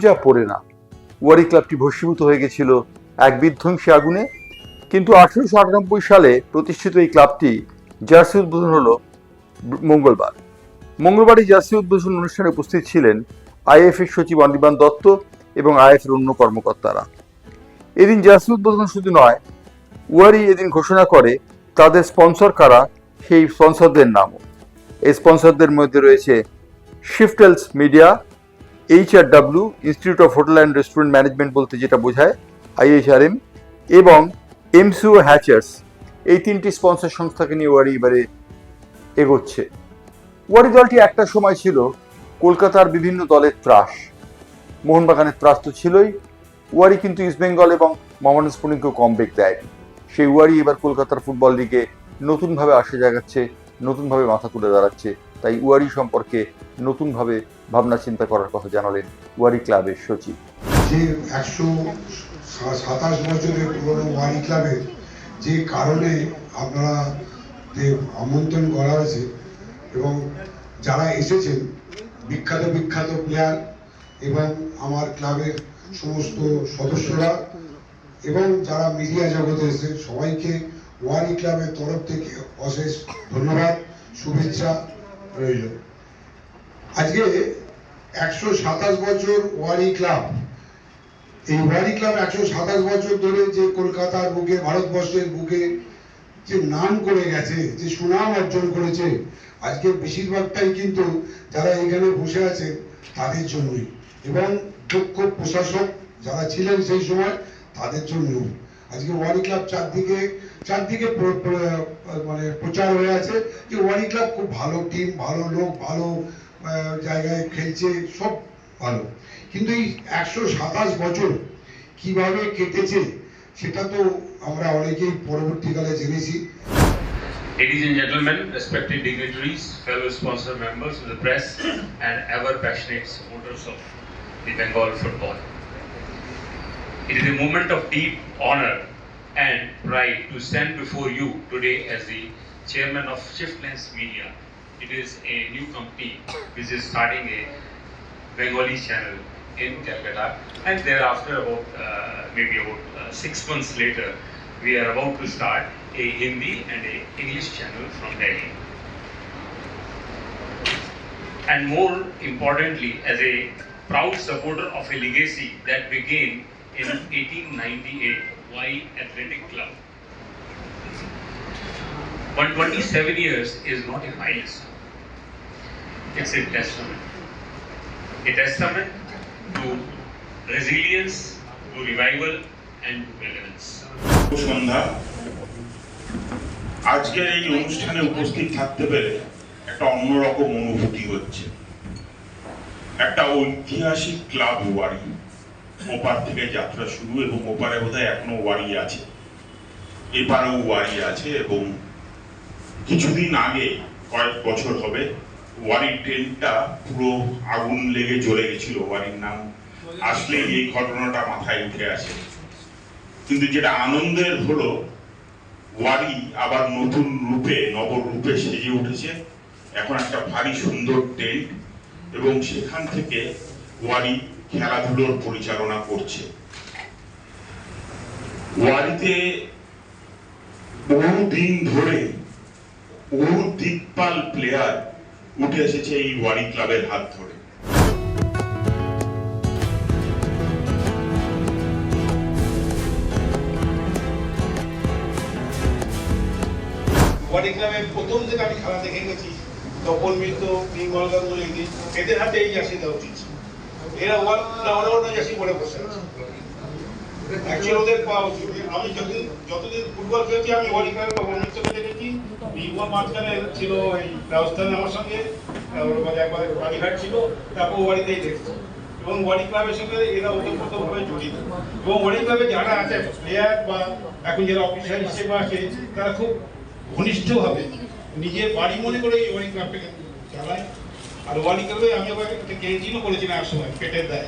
পূজা পড়ে না। ওয়ারি ক্লাবটি ভস্মীভূত হয়ে গেছিল এক বিধ্বংসী আগুনে। কিন্তু 1898 সালে প্রতিষ্ঠিত এই ক্লাবটি জার্সি উদ্বোধন হলো মঙ্গলবার এই জার্সি উদ্বোধন অনুষ্ঠানে উপস্থিত ছিলেন আইএফ এর সচিব অনির্বাণ দত্ত এবং আইএফ এর অন্য কর্মকর্তারা। এদিন জার্সি উদ্বোধন শুধু নয়, ওয়ারি এদিন ঘোষণা করে তাদের স্পন্সর কারা, সেই স্পন্সরদের নামও। এই স্পন্সরদের মধ্যে রয়েছে শিফটেলস media, HRW institute of hotel and restaurant management বলতে যেটা বোঝায় IHRM, এবং এমসিও হ্যাচার্স। এই তিনটি স্পন্সর সংস্থাকে নিয়ে ওয়ারি এবারে এগোচ্ছে। ওয়ারি দলটি একটা সময় ছিল কলকাতার বিভিন্ন দলের ত্রাস। মোহনবাগানের ত্রাস তো ছিলই, ওয়ারি কিন্তু ইস্টবেঙ্গল এবং মোহামেডান স্পোর্টিংকেও কম বেগ দেয়নি। সেই ওয়ারি এবার কলকাতার ফুটবল লিগে নতুনভাবে আসে জাগাচ্ছে, নতুনভাবে মাথা তুলে দাঁড়াচ্ছে। তাই ওয়ারি সম্পর্কে নতুনভাবে ভাবনা চিন্তা করার কথা জানালেন ওয়ারি ক্লাবের সচিব। যে 127 বছরের পুরনো ওয়ারি ক্লাবের যে কারণে আপনারা যে আমন্ত্রণ করা হয়েছে এবং যারা এসেছেন বিখ্যাত বিখ্যাত প্লেয়ার এবং আমার ক্লাবের সমস্ত সদস্যরা এবং যারা মিডিয়া জগতে এসে সবাইকে ওয়ারি ক্লাবের তরফ থেকে অশেষ ধন্যবাদ, শুভেচ্ছা রইল। আজকে 127 বছর ওয়ারি ক্লাব, এই ওয়ারি ক্লাব 127 বছর ধরে যে কলকাতার বুকে, ভারতবর্ষের বুকে যে নাম করে গেছে, যে সুনাম অর্জন করেছে, আজকে বেশিরভাগটাই কিন্তু যারা এখানে বসে আছে তাদের জন্যই, এবং দক্ষ প্রশাসক যারা ছিলেন সেই সময় তাদের জন্য। আজকে ওয়ারি ক্লাব চারদিকে মানে প্রচার হয়ে আছে যে ওয়ারি ক্লাব খুব ভালো টিম, ভালো লোক, ভালো জায়গায় খেলছে, সব ভালো। কিন্তু এই 127 বছর কিভাবে কেটেছে সেটা তো আমরা অনেকেই পরবর্তীকালে জেনেছি। Ladies and gentlemen, respected dignitaries, fellow sponsor members of the press, and ever passionate supporters of the Bengal football. It is a moment of deep honor and pride to stand before you today as the chairman of Shiftlens Media. It is a new company which is starting a Bengali channel in Calcutta, and thereafter maybe about 6 months later we are about to start a Hindi and a English channel from Delhi. And more importantly, as a proud supporter of a legacy that began in 1898, Wari Athletic Club. 127 years is not a milestone. It's a testament. A testament to resilience, to revival, and to relevance. সন্ধ্যা, আজকের এই অনুষ্ঠানে উপস্থিত থাকতে পেরে একটা অন্যরকম অনুভূতি হচ্ছে। একটা ঐতিহাসিক ক্লাব ওয়ারি, ওপার থেকে যাত্রা শুরু, এবং ওপারে বোধহয় এখনো ওয়ারি আছে, এপারেও ওয়ারি আছে। এবং কিছুদিন আগে, কয়েক বছর হবে, ওয়ারি ট্রেনটা পুরো আগুন লেগে জ্বলে গেছিল। ওয়ারির নাম আসলে এই ঘটনাটা মাথায় উঠে আসে। কিন্তু যেটা আনন্দের হলো, ওয়ারি আবার নতুন রূপে, নবরূপে সেজে উঠেছে। এখন একটা ভারী সুন্দর টেন্ট, এবং সেখান থেকে ওয়ারি খেলাধুলোর পরিচালনা করছে। ওয়ারিতে বহুদিন ধরে বহু দিকপাল প্লেয়ার উঠে এসেছে এই ওয়ারি ক্লাবের হাত ধরে। ওয়ারি ক্লাবে প্রথম থেকে আমি খেলা দেখে গেছি, তপন মিত্র, নির্মল গাঙ্গুলি, এদের হাতে এই জার্সি দেওয়া উচিত। এরা ওয়ার্ল্ড জার্সি পরে বসে আছে। অ্যাকচুয়ালি ওদের পাওয়া উচিত। আমি যতদিন ফুটবল খেলছি আমি ওয়ারি ক্লাবে তপন মিত্রকে দেখেছি। নির্মল মাঝখানে ছিল এই রাজস্থান আমার সঙ্গে, একবার রানীঘাট ছিল, তারপর ওয়ারিতেই দেখছি। এবং ওয়ারি ক্লাবের সঙ্গে এরা ওতপ্রোতভাবে জড়িত। এবং ওয়ারি ক্লাবে যারা আছে প্লেয়ার বা এখন যারা অফিসার হিসেবে আছে, তারা খুব ঘনিষ্ঠভাবে নিজের বাড়ি মনে করে এই ওয়ারি ক্লাবটাকে চালায়। আর ওয়ারি ক্লাবে আমি আবার একটা ক্যান্টিনও করেছিলাম এক সময়, পেটের দায়।